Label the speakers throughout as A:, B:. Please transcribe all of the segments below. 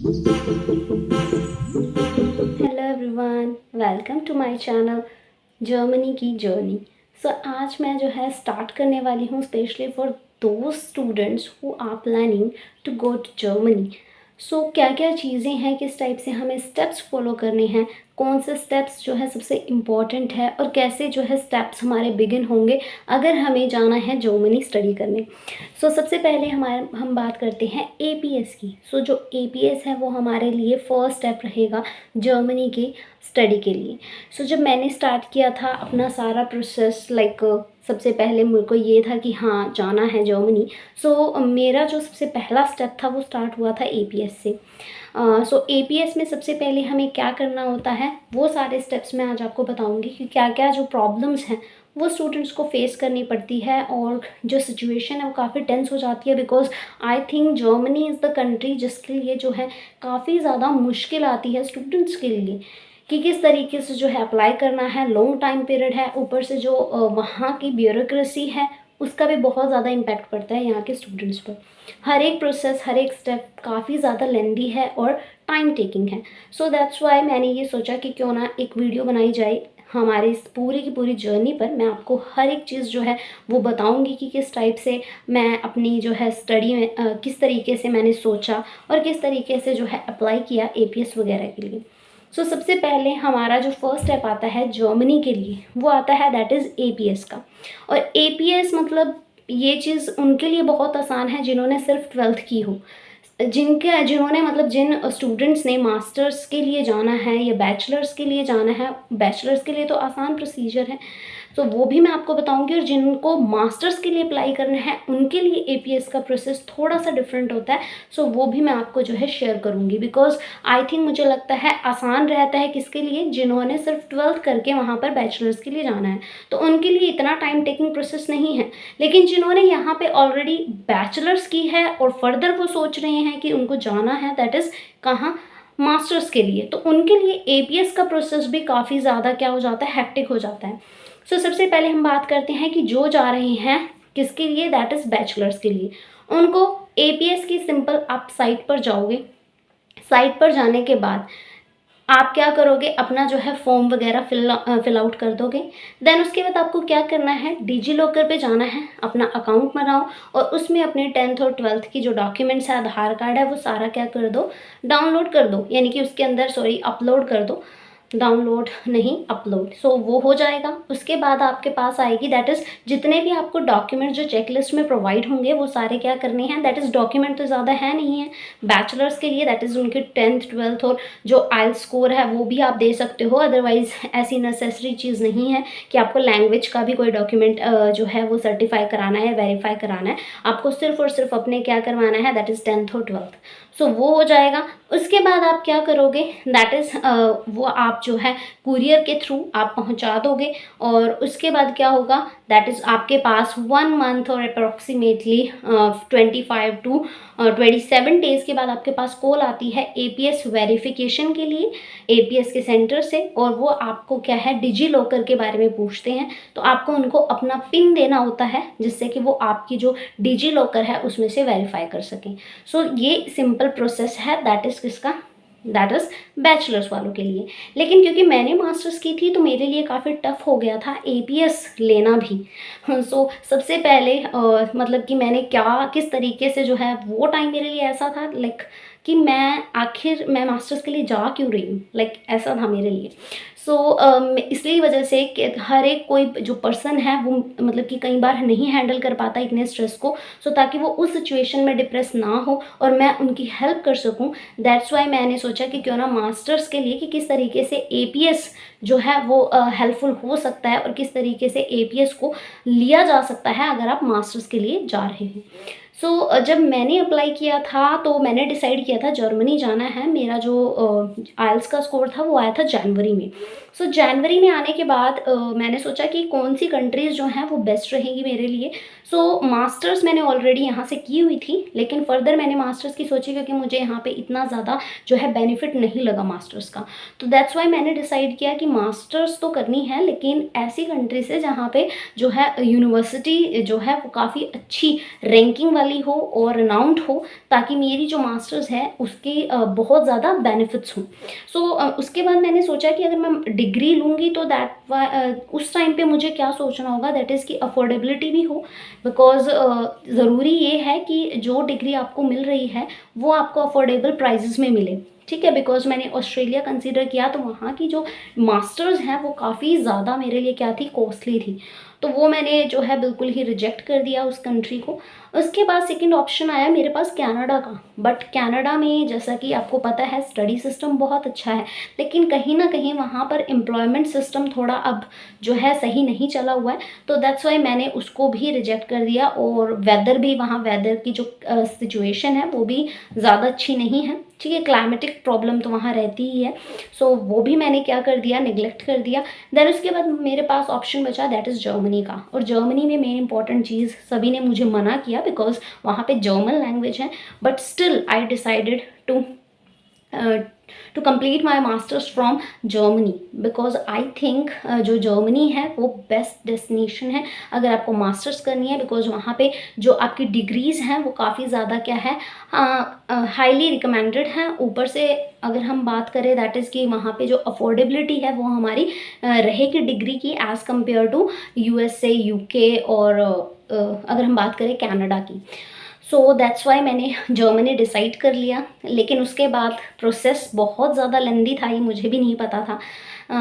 A: Hello everyone, welcome to my channel Germany की journey. So आज मैं जो है स्टार्ट करने वाली हूँ specially for those students who are planning to go to Germany. So क्या क्या चीज़ें हैं, किस टाइप से हमें स्टेप्स फॉलो करने हैं, कौन से स्टेप्स जो है सबसे इम्पॉर्टेंट है और कैसे जो है स्टेप्स हमारे बिगिन होंगे अगर हमें जाना है जर्मनी स्टडी करने। सो सबसे पहले हम बात करते हैं एपीएस की। सो जो एपीएस है वो हमारे लिए फर्स्ट स्टेप रहेगा जर्मनी के स्टडी के लिए। सो जब मैंने स्टार्ट किया था अपना सारा प्रोसेस सबसे पहले मेरे को ये था कि हाँ जाना है जर्मनी। सो मेरा जो सबसे पहला स्टेप था वो स्टार्ट हुआ था एपीएस से। सो एपीएस में सबसे पहले हमें क्या करना होता है वो सारे स्टेप्स मैं आज आपको बताऊंगी कि क्या क्या जो प्रॉब्लम्स हैं वो स्टूडेंट्स को फेस करनी पड़ती है और जो सिचुएशन है वो काफ़ी टेंस हो जाती है। Because I think Germany is the country जिसके लिए जो है काफ़ी ज़्यादा मुश्किल आती है स्टूडेंट्स के लिए कि किस तरीके से जो है अप्लाई करना है। लॉन्ग टाइम पीरियड है, ऊपर से जो वहाँ की ब्यूरोक्रेसी है उसका भी बहुत ज़्यादा इम्पैक्ट पड़ता है यहाँ के स्टूडेंट्स पर। हर एक प्रोसेस, हर एक स्टेप काफ़ी ज़्यादा लेंदी है और टाइम टेकिंग है। सो दैट्स वाई मैंने ये सोचा कि क्यों ना एक वीडियो बनाई जाए हमारे इस पूरी की पूरी जर्नी पर। मैं आपको हर एक चीज़ जो है वो बताऊंगी कि किस टाइप से मैं अपनी जो है स्टडी में किस तरीके से मैंने सोचा और किस तरीके से जो है अप्लाई किया एपीएस वगैरह के लिए। सो सबसे पहले हमारा जो फर्स्ट स्टेप आता है जर्मनी के लिए वो आता है दैट इज़ एपीएस का। और एपीएस मतलब ये चीज़ उनके लिए बहुत आसान है जिन्होंने सिर्फ 12th की हो। जिन्होंने मतलब जिन स्टूडेंट्स ने मास्टर्स के लिए जाना है या बैचलर्स के लिए जाना है, बैचलर्स के लिए तो आसान प्रोसीजर है, तो वो भी मैं आपको बताऊंगी। और जिनको मास्टर्स के लिए अप्लाई करना है उनके लिए एपीएस का प्रोसेस थोड़ा सा डिफरेंट होता है। सो वो भी मैं आपको जो है शेयर करूंगी। बिकॉज आई थिंक मुझे लगता है आसान रहता है किसके लिए, जिन्होंने सिर्फ 12th करके वहाँ पर बैचलर्स के लिए जाना है, तो उनके लिए इतना टाइम टेकिंग प्रोसेस नहीं है। लेकिन जिन्होंने यहाँ पे ऑलरेडी बैचलर्स की है और फर्दर वो सोच रहे हैं कि उनको जाना है दैट इज़ कहाँ, मास्टर्स के लिए, तो उनके लिए एपीएस का प्रोसेस भी काफ़ी ज़्यादा क्या हो जाता है, हेक्टिक हो जाता है। सो सबसे पहले हम बात करते हैं कि जो जा रहे हैं किसके लिए, दैट इज़ बैचलर्स के लिए। उनको एपीएस की सिंपल आप साइट पर जाओगे। साइट पर जाने के बाद आप क्या करोगे, अपना जो है फॉर्म वगैरह फिल आउट कर दोगे। देन उसके बाद आपको क्या करना है, डिजी लॉकर पे जाना है, अपना अकाउंट बनाओ और उसमें अपने 10th और 12th की जो डॉक्यूमेंट्स है, आधार कार्ड है, वो सारा क्या कर दो, डाउनलोड कर दो, यानी कि उसके अंदर अपलोड कर दो, डाउनलोड नहीं अपलोड। सो वो हो जाएगा। उसके बाद आपके पास आएगी दैट इज़ जितने भी आपको डॉक्यूमेंट जो चेकलिस्ट में प्रोवाइड होंगे वो सारे क्या करने हैं, दैट इज़ डॉक्यूमेंट तो ज़्यादा है नहीं है बैचलर्स के लिए, दैट इज़ उनके 10th 12th और जो आइल्स स्कोर है वो भी आप दे सकते हो। अदरवाइज ऐसी नेसेसरी चीज़ नहीं है कि आपको लैंग्वेज का भी कोई डॉक्यूमेंट जो है वो सर्टिफाई कराना है, वेरीफाई कराना है। आपको सिर्फ और सिर्फ अपने क्या करवाना है, दैट इज़ 10th और 12th। सो वो हो जाएगा। उसके बाद आप क्या करोगे, दैट इज़ वो आप जो है कुरियर के थ्रू आप पहुंचा दोगे। और उसके बाद क्या होगा, दैट इज़ आपके पास 1 मंथ और अप्रॉक्सीमेटली 25 टू 27 डेज़ के बाद आपके पास कॉल आती है एपीएस वेरिफिकेशन के लिए एपीएस के सेंटर से। और वो आपको क्या है, डिजी लॉकर के बारे में पूछते हैं, तो आपको उनको अपना पिन देना होता है जिससे कि वो आपकी जो डिजी लॉकर है उसमें से वेरीफाई कर सकें। सो ये सिंपल प्रोसेस है दैट इज़ किसका, दैट इज़ बैचलर्स वालों के लिए। लेकिन क्योंकि मैंने मास्टर्स की थी तो मेरे लिए काफ़ी टफ हो गया था एपीएस लेना भी। सो सबसे पहले मतलब कि मैंने क्या किस तरीके से जो है, वो टाइम मेरे लिए ऐसा था कि मैं मास्टर्स के लिए जा क्यों रही हूँ, ऐसा था मेरे लिए। सो इसलिए वजह से कि हर एक कोई जो पर्सन है वो मतलब कि कई बार नहीं हैंडल कर पाता इतने स्ट्रेस को। सो ताकि वो उस सिचुएशन में डिप्रेस ना हो और मैं उनकी हेल्प कर सकूं, दैट्स वाई मैंने सोचा कि क्यों ना मास्टर्स के लिए कि किस तरीके से एपीएस जो है वो हेल्पफुल हो सकता है और किस तरीके से एपीएस को लिया जा सकता है अगर आप मास्टर्स के लिए जा रहे हैं। सो जब मैंने अप्लाई किया था तो मैंने डिसाइड किया था जर्मनी जाना है। मेरा जो आइल्स का स्कोर था वो आया था जनवरी में। सो जनवरी में आने के बाद मैंने सोचा कि कौन सी कंट्रीज़ जो हैं वो बेस्ट रहेंगी मेरे लिए। सो मास्टर्स मैंने ऑलरेडी यहाँ से की हुई थी, लेकिन फ़र्दर मैंने मास्टर्स की सोची क्योंकि मुझे यहाँ पे इतना ज़्यादा जो है बेनिफिट नहीं लगा मास्टर्स का। तो दैट्स वाई मैंने डिसाइड किया कि मास्टर्स तो करनी है, लेकिन ऐसी कंट्री से जहाँ पे जो है यूनिवर्सिटी जो है वो काफ़ी अच्छी रैंकिंग वाली हो और रिनाउंड हो, ताकि मेरी जो मास्टर्स है उसकी बहुत ज़्यादा बेनिफिट्स हों। सो उसके बाद मैंने सोचा कि अगर मैं डिग्री लूँगी तो उस टाइम पे मुझे क्या सोचना होगा, दैट इज़ कि अफोर्डेबिलिटी भी हो। बिकॉज़ ज़रूरी ये है कि जो डिग्री आपको मिल रही है वो आपको अफोर्डेबल प्राइसेस में मिले, ठीक है। बिकॉज़ मैंने ऑस्ट्रेलिया कंसीडर किया तो वहाँ की जो मास्टर्स हैं वो काफ़ी ज़्यादा मेरे लिए क्या थी, कॉस्टली थी। तो वो मैंने जो है बिल्कुल ही रिजेक्ट कर दिया उस कंट्री को। उसके बाद सेकंड ऑप्शन आया मेरे पास कनाडा का। बट कनाडा में जैसा कि आपको पता है स्टडी सिस्टम बहुत अच्छा है, लेकिन कहीं न कहीं वहाँ पर एम्प्लॉयमेंट सिस्टम थोड़ा अब जो है सही नहीं चला हुआ है। तो दैट्स वाई मैंने उसको भी रिजेक्ट कर दिया। और वेदर भी वहाँ, वेदर की जो सिचुएशन है वो भी ज़्यादा अच्छी नहीं है, ठीक है। क्लाइमेटिक प्रॉब्लम तो वहाँ रहती ही है। सो वो भी मैंने क्या कर दिया, नेग्लेक्ट कर दिया। देन उसके बाद मेरे पास ऑप्शन बचा, दैट इज़ जर्मनी का। और जर्मनी में मेन इंपॉर्टेंट चीज़, सभी ने मुझे मना किया बिकॉज वहाँ पे जर्मन लैंग्वेज है, but still I decided to complete my masters from Germany. Because I think जो जर्मनी है वो बेस्ट डेस्टिनेशन है अगर आपको मास्टर्स करनी है। बिकॉज वहाँ पे जो आपकी डिग्रीज़ हैं वो काफ़ी ज़्यादा क्या है, हाईली रिकमेंडेड हैं। ऊपर से अगर हम बात करें दैट इज़ कि वहाँ पे जो अफोर्डेबिलिटी है वो हमारी रहेगी डिग्री की as compare to USA, UK और अगर हम बात करें कनाडा की। सो दैट्स वाई मैंने जर्मनी डिसाइड कर लिया। लेकिन उसके बाद प्रोसेस बहुत ज़्यादा लेंदी था, ये मुझे भी नहीं पता था।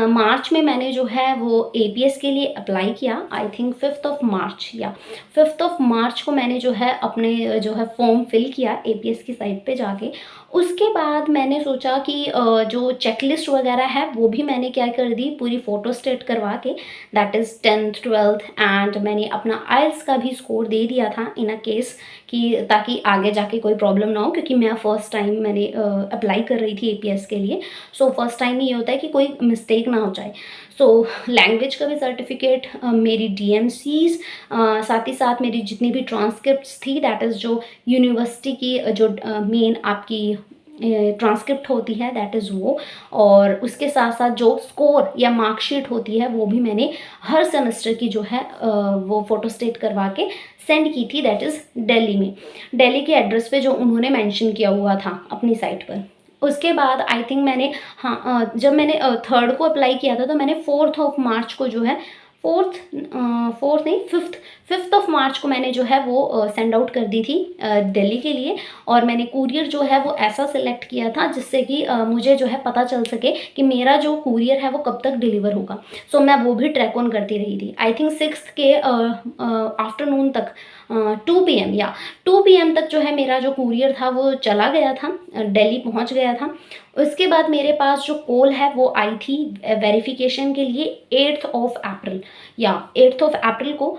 A: मार्च में मैंने जो है वो APS के लिए अप्लाई किया, I think 5th of March या 5th ऑफ मार्च को मैंने जो है अपने जो है फॉर्म फिल किया APS की साइट पे जाके। उसके बाद मैंने सोचा कि जो चेकलिस्ट वगैरह है वो भी मैंने क्या कर दी, पूरी फ़ोटो स्टेट करवा के, that is 10th 12th and मैंने अपना IELTS का भी स्कोर दे दिया था इन अ केस कि ताकि आगे जाके कोई प्रॉब्लम ना हो, क्योंकि मैं फ़र्स्ट टाइम मैंने अप्लाई कर रही थी APS के लिए। सो फर्स्ट टाइम में ये होता है कि कोई मिस्टेक ना हो जाए। सो लैंग्वेज का भी सर्टिफिकेट, मेरी DMCs, साथ ही साथ मेरी जितनी भी ट्रांसक्रिप्ट्स थी, दैट इज़ जो यूनिवर्सिटी की जो मेन आपकी ट्रांसक्रिप्ट होती है दैट इज़ वो, और उसके साथ साथ जो स्कोर या मार्कशीट होती है वो भी मैंने हर सेमेस्टर की जो है वो फ़ोटो स्टेट करवा के सेंड की थी, दैट इज़ दिल्ली में, दिल्ली के एड्रेस पे जो उन्होंने मेंशन किया हुआ था अपनी साइट पर। उसके बाद आई थिंक मैंने, हाँ, जब मैंने 3rd को अप्लाई किया था तो मैंने 4th ऑफ मार्च को जो है, फोर्थ नहीं, 5th ऑफ मार्च को मैंने जो है वो सेंड आउट कर दी थी दिल्ली के लिए। और मैंने कुरियर जो है वो ऐसा सिलेक्ट किया था जिससे कि मुझे जो है पता चल सके कि मेरा जो कुरियर है वो कब तक डिलीवर होगा। सो मैं वो भी ट्रैक ऑन करती रही थी। आई थिंक 6th के आफ्टरनून तक 2 PM या 2 PM तक जो है मेरा जो कुरियर था वो चला गया था, दिल्ली पहुंच गया था। उसके बाद मेरे पास जो कॉल है वो आई थी वेरिफिकेशन के लिए 8th ऑफ अप्रैल या 8th ऑफ अप्रैल को।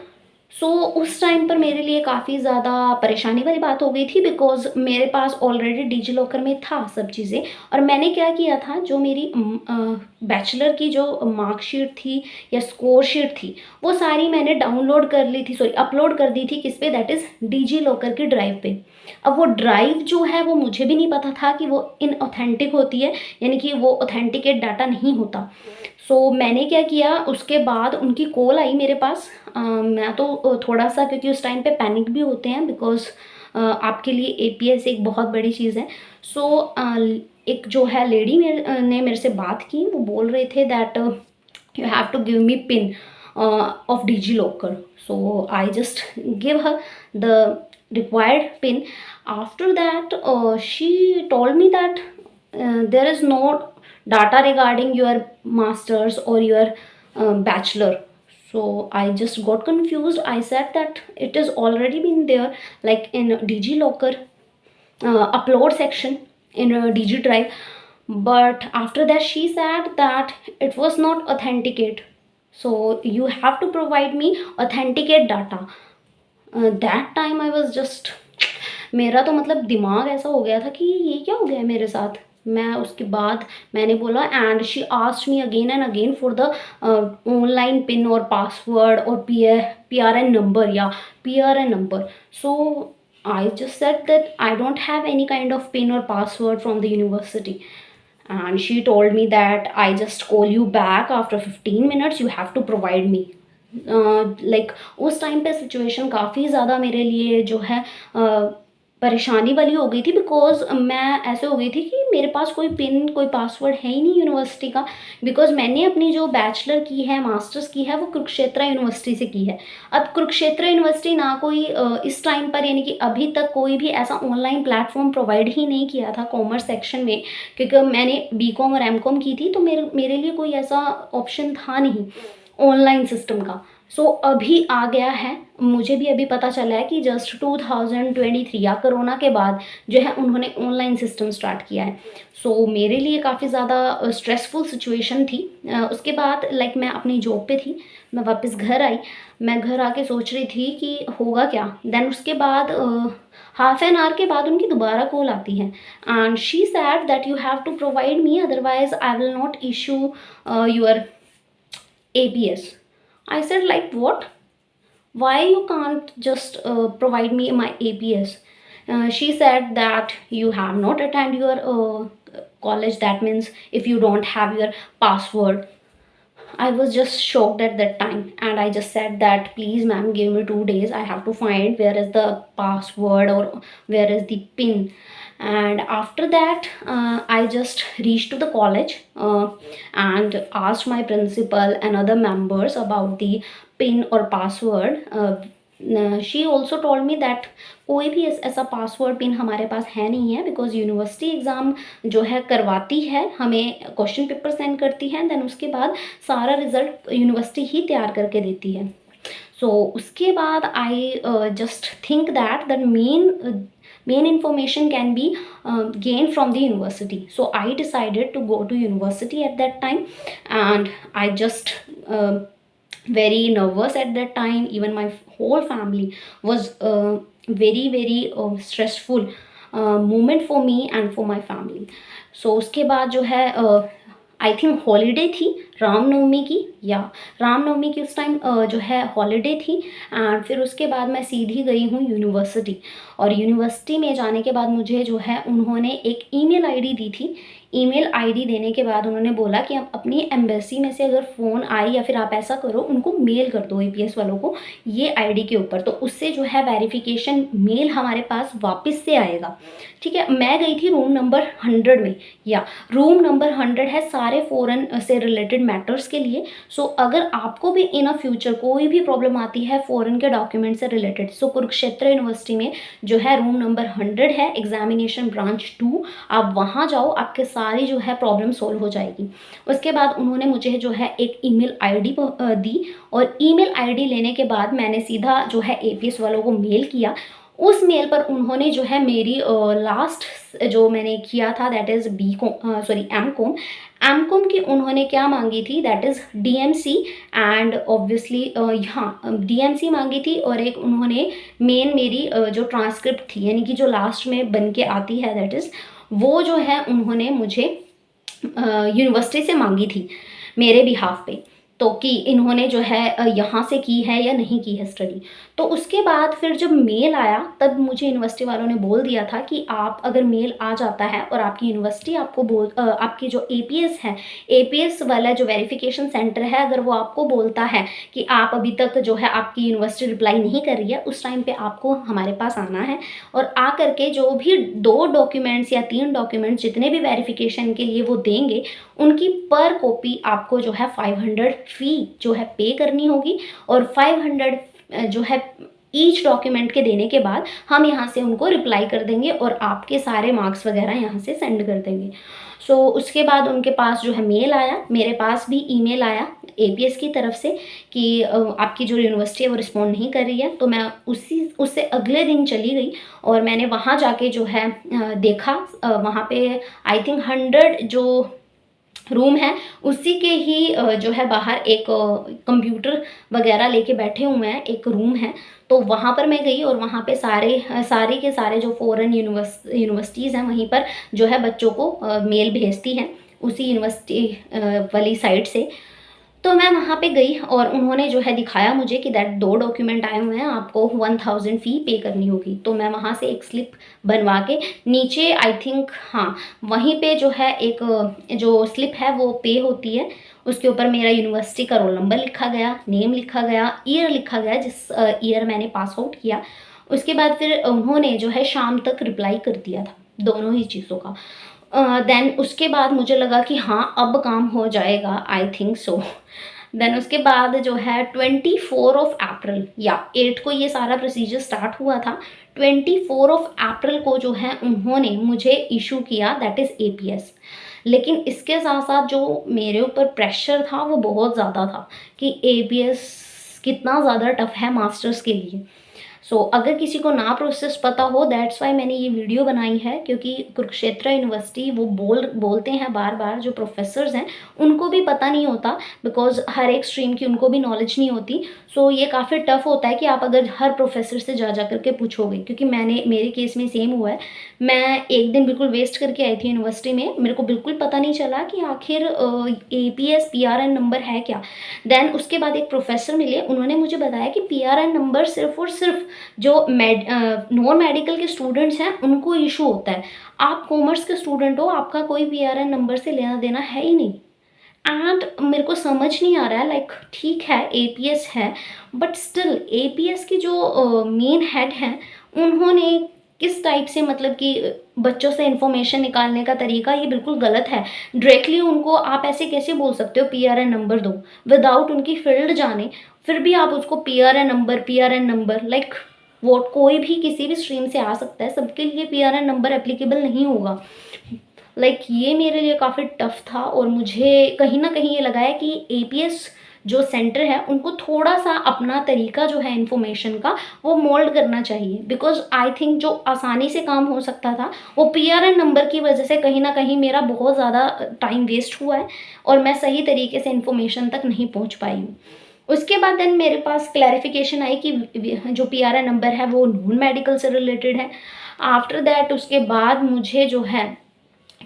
A: सो उस टाइम पर मेरे लिए काफ़ी ज़्यादा परेशानी वाली बात हो गई थी बिकॉज़ मेरे पास ऑलरेडी डिजी लॉकर में था सब चीज़ें। और मैंने क्या किया था, जो मेरी बैचलर की जो मार्कशीट थी या स्कोर शीट थी वो सारी मैंने डाउनलोड कर ली थी, सॉरी अपलोड कर दी थी, किस पे, दैट इज़ डिजी लॉकर की ड्राइव पे। अब वो ड्राइव जो है वो मुझे भी नहीं पता था कि वो इनऑथेंटिक होती है, यानी कि वो ऑथेंटिकेट डाटा नहीं होता। सो मैंने क्या किया, उसके बाद उनकी कॉल आई मेरे पास। मैं तो थोड़ा सा, क्योंकि उस टाइम पे पैनिक भी होते हैं बिकॉज आपके लिए APS एक बहुत बड़ी चीज़ है। सो एक जो है लेडी ने मेरे से बात की, वो बोल रहे थे that you have to give me pin of DigiLocker. So I just give her the required pin. After that, she told me that there is no data regarding your masters or your bachelor. So I just got confused. I said that it is already been there, like in DigiLocker upload section in Digi Drive. But after that she said that it was not authenticate, so you have to provide me authenticate data. That time I was just, मेरा तो मतलब दिमाग ऐसा हो गया था कि ये क्या हो गया है मेरे साथ। मैं उसके बाद मैंने बोला, and she asked me again and again for the online pin और पासवर्ड और PRN नंबर या PRN number. So I just said that I don't have any kind of pin or password from the university. And she told me that I just call you back after 15 minutes, you have to provide me. Like उस time पे situation काफ़ी ज़्यादा मेरे लिए जो है परेशानी वाली हो गई थी, बिकॉज मैं ऐसे हो गई थी कि मेरे पास कोई पिन कोई पासवर्ड है ही नहीं यूनिवर्सिटी का, बिकॉज मैंने अपनी जो बैचलर की है मास्टर्स की है वो कुरुक्षेत्र यूनिवर्सिटी से की है. अब कुरुक्षेत्र यूनिवर्सिटी ना कोई इस टाइम पर यानी कि अभी तक कोई भी ऐसा ऑनलाइन प्लेटफॉर्म प्रोवाइड ही नहीं किया था कॉमर्स सेक्शन में, क्योंकि मैंने BCom और MCom की थी, तो मेरे लिए कोई ऐसा ऑप्शन था नहीं ऑनलाइन सिस्टम का. सो अभी आ गया है, मुझे भी अभी पता चला है कि जस्ट 2023 या कोरोना के बाद जो है उन्होंने ऑनलाइन सिस्टम स्टार्ट किया है. सो मेरे लिए काफ़ी ज़्यादा स्ट्रेसफुल सिचुएशन थी. उसके बाद लाइक मैं अपनी जॉब पे थी, मैं वापस घर आई, मैं घर आके सोच रही थी कि होगा क्या. देन उसके बाद हाफ एन आवर के बाद उनकी दोबारा कॉल आती है, and she said that you have to provide me, otherwise I will not issue your APS. I said, like, what? Why you can't just provide me my APS? She said that you have not attend your college. That means if you don't have your password. I was just shocked at that time, and I just said that please ma'am, give me 2 days, I have to find where is the password or where is the pin. And after that I just reached to the college and asked my principal and other members about the pin or password. She also told me that कोई भी ऐसा password pin हमारे पास है नहीं है, because university exam जो है करवाती है, हमें क्वेश्चन पेपर सेंड करती है, देन उसके बाद सारा रिजल्ट यूनिवर्सिटी ही तैयार करके देती है. सो उसके बाद I just think that the main information can be gained from the university. So I decided to go to university at that time, and I just very nervous at that time. Even my whole family was very stressful moment for me and for my family. So उसके बाद जो है I think holiday थी रामनवमी की, या रामनवमी की उस time जो है हॉलीडे थी. एंड फिर उसके बाद मैं सीधी गई हूँ यूनिवर्सिटी, और यूनिवर्सिटी में जाने के बाद मुझे जो है उन्होंने एक ईमेल आईडी दी थी. ईमेल आईडी देने के बाद उन्होंने बोला कि आप अपनी एम्बेसी में से अगर फ़ोन आए या फिर आप ऐसा करो उनको मेल कर दो APS वालों को ये आईडी के ऊपर, तो उससे जो है वेरिफिकेशन मेल हमारे पास वापस से आएगा. ठीक है, मैं गई थी रूम नंबर 100 में, या रूम नंबर 100 है सारे फ़ॉरेन से रिलेटेड मैटर्स के लिए. सो अगर आपको भी इन अ फ्यूचर कोई भी प्रॉब्लम आती है फ़ॉरेन के डॉक्यूमेंट से रिलेटेड, सो कुरुक्षेत्र यूनिवर्सिटी में जो है रूम नंबर 100 है, एग्जामिनेशन ब्रांच 2, आप वहाँ जाओ, आपके सारी जो है प्रॉब्लम सॉल्व हो जाएगी. उसके बाद उन्होंने मुझे जो है एक ईमेल आईडी दी, और ईमेल आईडी लेने के बाद मैंने सीधा जो है APS वालों को मेल किया. उस मेल पर उन्होंने जो है मेरी लास्ट जो मैंने किया था दैट इज़ MCom की उन्होंने क्या मांगी थी, that is DMC, and obviously यहाँ DMC मांगी थी, और एक उन्होंने मेन मेरी जो ट्रांसक्रिप्ट थी यानी कि जो लास्ट में बन के आती है, दैट इज़ वो जो है उन्होंने मुझे यूनिवर्सिटी से मांगी थी मेरे बिहाफ पे, तो कि इन्होंने जो है यहाँ से की है या नहीं की है स्टडी. तो उसके बाद फिर जब मेल आया तब मुझे यूनिवर्सिटी वालों ने बोल दिया था कि आप अगर मेल आ जाता है और आपकी यूनिवर्सिटी आपको आपकी जो APS है, APS वाला जो वेरिफिकेशन सेंटर है, अगर वो आपको बोलता है कि आप अभी तक जो है आपकी यूनिवर्सिटी रिप्लाई नहीं कर रही है, उस टाइम पे आपको हमारे पास आना है, और आ करके जो भी 2 डॉक्यूमेंट्स या 3 डॉक्यूमेंट्स जितने भी वेरिफिकेशन के लिए वो देंगे, उनकी पर कॉपी आपको जो है 500 फ़ी जो है पे करनी होगी, और 500 जो है ईच डॉक्यूमेंट के देने के बाद हम यहाँ से उनको रिप्लाई कर देंगे और आपके सारे मार्क्स वगैरह यहाँ से सेंड कर देंगे. सो उसके बाद उनके पास जो है मेल आया, मेरे पास भी ईमेल आया APS की तरफ से कि आपकी जो यूनिवर्सिटी है वो रिस्पॉन्ड नहीं कर रही है. तो मैं उससे अगले दिन चली गई और मैंने वहाँ जाके जो है देखा, वहाँ पे आई थिंक 100 जो रूम है, उसी के ही जो है बाहर एक कंप्यूटर वगैरह लेके बैठे हुए हैं, एक रूम है। तो वहाँ पर मैं गई और वहाँ पे सारे के सारे जो फ़ॉरेन यूनिवर्सिटीज़ हैं वहीं पर जो है बच्चों को मेल भेजती हैं उसी यूनिवर्सिटी वाली साइट से। तो मैं वहाँ पे गई और उन्होंने जो है दिखाया मुझे कि दैट 2 डॉक्यूमेंट आए हुए हैं, आपको 1000 फ़ी पे करनी होगी। तो मैं वहाँ से एक स्लिप बनवा के नीचे आई थिंक, हाँ, वहीं पे जो है एक जो स्लिप है वो पे होती है, उसके ऊपर मेरा यूनिवर्सिटी का रोल नंबर लिखा गया, नेम लिखा गया, ईयर लिखा गया जिस ईयर मैंने पास आउट किया। उसके बाद फिर उन्होंने जो है शाम तक रिप्लाई कर दिया था दोनों ही चीज़ों का। देन उसके बाद मुझे लगा कि हाँ अब काम हो जाएगा, आई थिंक सो। देन उसके बाद जो है 24 ऑफ अप्रैल या 8 को ये सारा प्रोसीजर स्टार्ट हुआ था। 24 ऑफ अप्रैल को जो है उन्होंने मुझे इशू किया, दैट इज़ एपीएस। लेकिन इसके साथ साथ जो मेरे ऊपर प्रेशर था वो बहुत ज़्यादा था कि एपीएस कितना ज़्यादा टफ है मास्टर्स के लिए। अगर किसी को ना प्रोसेस पता हो, दैट्स वाई मैंने ये वीडियो बनाई है, क्योंकि कुरुक्षेत्र यूनिवर्सिटी वो बोलते हैं बार बार, जो प्रोफेसर्स हैं उनको भी पता नहीं होता, बिकॉज हर एक स्ट्रीम की उनको भी नॉलेज नहीं होती। ये काफ़ी टफ होता है कि आप अगर हर प्रोफेसर से जा करके पूछोगे, क्योंकि मेरे केस में सेम हुआ है। मैं एक दिन बिल्कुल वेस्ट करके आई थी यूनिवर्सिटी में, मेरे को बिल्कुल पता नहीं चला कि आखिर एपीएस पीआरएन नंबर है क्या। देन उसके बाद एक प्रोफेसर मिले, उन्होंने मुझे बताया कि पीआरएन नंबर सिर्फ और सिर्फ जो नॉन मेडिकल के स्टूडेंट्स हैं उनको इशू होता है। आप कॉमर्स के स्टूडेंट हो, आपका कोई पीआरएन नंबर से लेना देना है ही नहीं। एंड मेरे को समझ नहीं आ रहा है, लाइक ठीक है एपीएस है, बट स्टिल एपीएस की जो मेन हेड हैं उन्होंने किस टाइप से, मतलब कि बच्चों से इंफॉर्मेशन निकालने का तरीका ये बिल्कुल गलत है। डायरेक्टली उनको आप ऐसे कैसे बोल सकते हो पीआरएन नंबर दो, विदाउट उनकी फील्ड जाने। फिर भी आप उसको पीआरएन नंबर लाइक वोट, कोई भी किसी भी स्ट्रीम से आ सकता है, सबके लिए पीआरएन नंबर एप्लीकेबल नहीं होगा। ये मेरे लिए काफ़ी टफ था और मुझे कहीं ना कहीं ये लगा है कि एपीएस जो सेंटर है उनको थोड़ा सा अपना तरीका जो है इन्फॉर्मेशन का वो मोल्ड करना चाहिए, बिकॉज आई थिंक जो आसानी से काम हो सकता था वो पीआरएन नंबर की वजह से कहीं ना कहीं मेरा बहुत ज़्यादा टाइम वेस्ट हुआ है और मैं सही तरीके से इन्फॉर्मेशन तक नहीं पहुंच पाई हूँ। उसके बाद देन मेरे पास क्लैरिफिकेशन आई कि जो पीआरएन नंबर है वो नॉन मेडिकल से रिलेटेड है। आफ्टर दैट उसके बाद मुझे जो है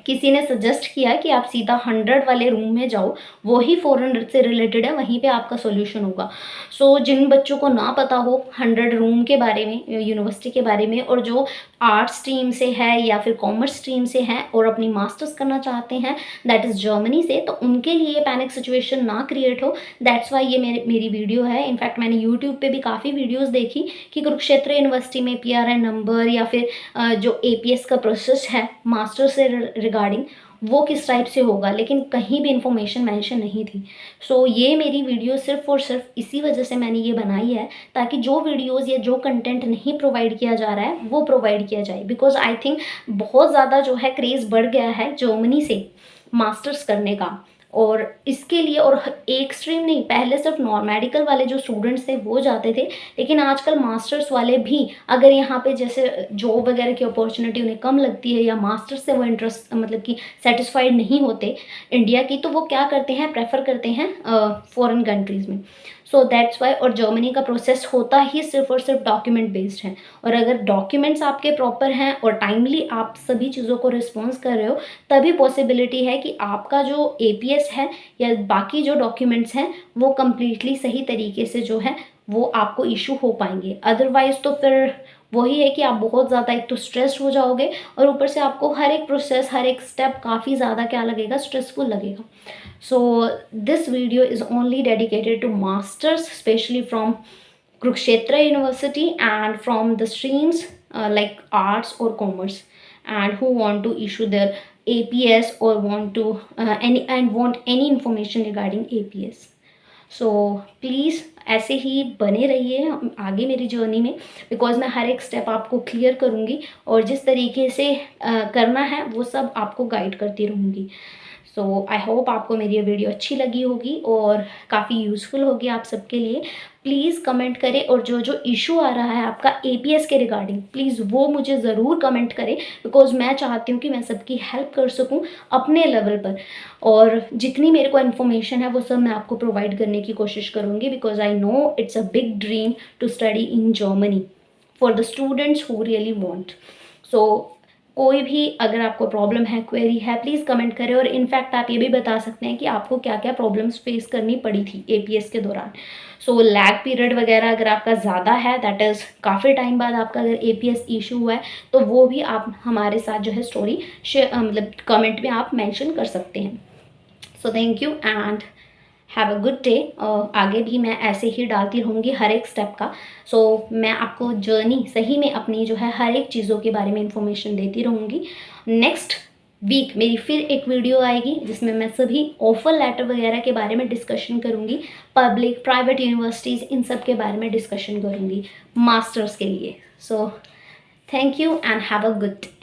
A: किसी ने सजेस्ट किया कि आप सीधा 100 वाले रूम में जाओ, वही 400 से रिलेटेड है, वहीं पे आपका सॉल्यूशन होगा। जिन बच्चों को ना पता हो 100 रूम के बारे में, यूनिवर्सिटी के बारे में, और जो आर्ट्स स्ट्रीम से है या फिर कॉमर्स स्ट्रीम से हैं और अपनी मास्टर्स करना चाहते हैं दैट इज़ जर्मनी से, तो उनके लिए पैनिक सिचुएशन ना क्रिएट हो, दैट्स वाई ये मेरी वीडियो है। इनफैक्ट मैंने यूट्यूब पे भी काफ़ी वीडियोज़ देखी कि कुरुक्षेत्र यूनिवर्सिटी में पीआरएन नंबर या फिर जो एपीएस का प्रोसेस है मास्टर से रिगार्डिंग वो किस टाइप से होगा, लेकिन कहीं भी इंफॉर्मेशन मेंशन नहीं थी। ये मेरी वीडियो सिर्फ और सिर्फ इसी वजह से मैंने ये बनाई है, ताकि जो वीडियोस या जो कंटेंट नहीं प्रोवाइड किया जा रहा है वो प्रोवाइड किया जाए, बिकॉज आई थिंक बहुत ज़्यादा जो है क्रेज़ बढ़ गया है जर्मनी से मास्टर्स करने का। और इसके लिए, और एक स्ट्रीम नहीं, पहले सिर्फ नॉन मेडिकल वाले जो स्टूडेंट्स थे वो जाते थे, लेकिन आजकल मास्टर्स वाले भी अगर यहाँ पे जैसे जॉब वगैरह की अपॉर्चुनिटी उन्हें कम लगती है या मास्टर्स से वो इंटरेस्ट मतलब कि सेटिस्फाइड नहीं होते इंडिया की, तो वो क्या करते हैं, प्रेफर करते हैं फॉरेन कंट्रीज़ में। That's why. और जर्मनी का प्रोसेस होता ही सिर्फ और सिर्फ डॉक्यूमेंट बेस्ड है, और अगर डॉक्यूमेंट्स आपके प्रॉपर हैं और टाइमली आप सभी चीज़ों को रिस्पॉन्स कर रहे हो, तभी पॉसिबिलिटी है कि आपका जो एपीएस है या बाकी जो डॉक्यूमेंट्स हैं वो कम्प्लीटली सही तरीके से जो है वो आपको इशू हो पाएंगे। अदरवाइज़ तो फिर वही है कि आप बहुत ज़्यादा एक तो स्ट्रेस हो जाओगे, और ऊपर से आपको हर एक प्रोसेस, हर एक स्टेप काफ़ी ज़्यादा क्या लगेगा, स्ट्रेसफुल लगेगा। This video is only dedicated to masters, especially from Kurukshetra University and from the streams like arts or commerce, and who want to issue their APS or want to want any information regarding APS. So please, ऐसे ही बने रहिए आगे मेरी journey में, because मैं हर एक step आपको clear करूँगी और जिस तरीके से करना है वो सब आपको गाइड करती रहूँगी। सो आई होप आपको मेरी ये वीडियो अच्छी लगी होगी और काफ़ी यूज़फुल होगी आप सबके लिए। प्लीज़ कमेंट करें और जो जो इशू आ रहा है आपका एपीएस के रिगार्डिंग, प्लीज़ वो मुझे ज़रूर कमेंट करें, बिकॉज़ मैं चाहती हूँ कि मैं सबकी हेल्प कर सकूँ अपने लेवल पर, और जितनी मेरे को इन्फॉर्मेशन है वो सब मैं आपको प्रोवाइड करने की कोशिश करूँगी, because I know it's a big dream to study in Germany for the students who really want. So कोई भी अगर आपको प्रॉब्लम है, क्वेरी है, प्लीज़ कमेंट करें और इनफैक्ट आप ये भी बता सकते हैं कि आपको क्या-क्या प्रॉब्लम्स फेस करनी पड़ी थी एपीएस के दौरान। सो लैग पीरियड वगैरह अगर आपका ज़्यादा है, दैट इज़ काफ़ी टाइम बाद आपका अगर एपीएस इश्यू हुआ है, तो वो भी आप हमारे साथ जो है स्टोरी मतलब कमेंट में आप मेंशन कर सकते हैं। So thank you and have a good day. आगे भी मैं ऐसे ही डालती रहूँगी हर एक स्टेप का। सो मैं आपको जर्नी सही में अपनी जो है हर एक चीज़ों के बारे में इंफॉर्मेशन देती रहूँगी। नेक्स्ट वीक मेरी फिर एक वीडियो आएगी जिसमें मैं सभी ऑफर लेटर वगैरह के बारे में डिस्कशन करूँगी, पब्लिक प्राइवेट यूनिवर्सिटीज़ इन सब के बारे में डिस्कशन करूँगी मास्टर्स के लिए। So thank you and have a good day.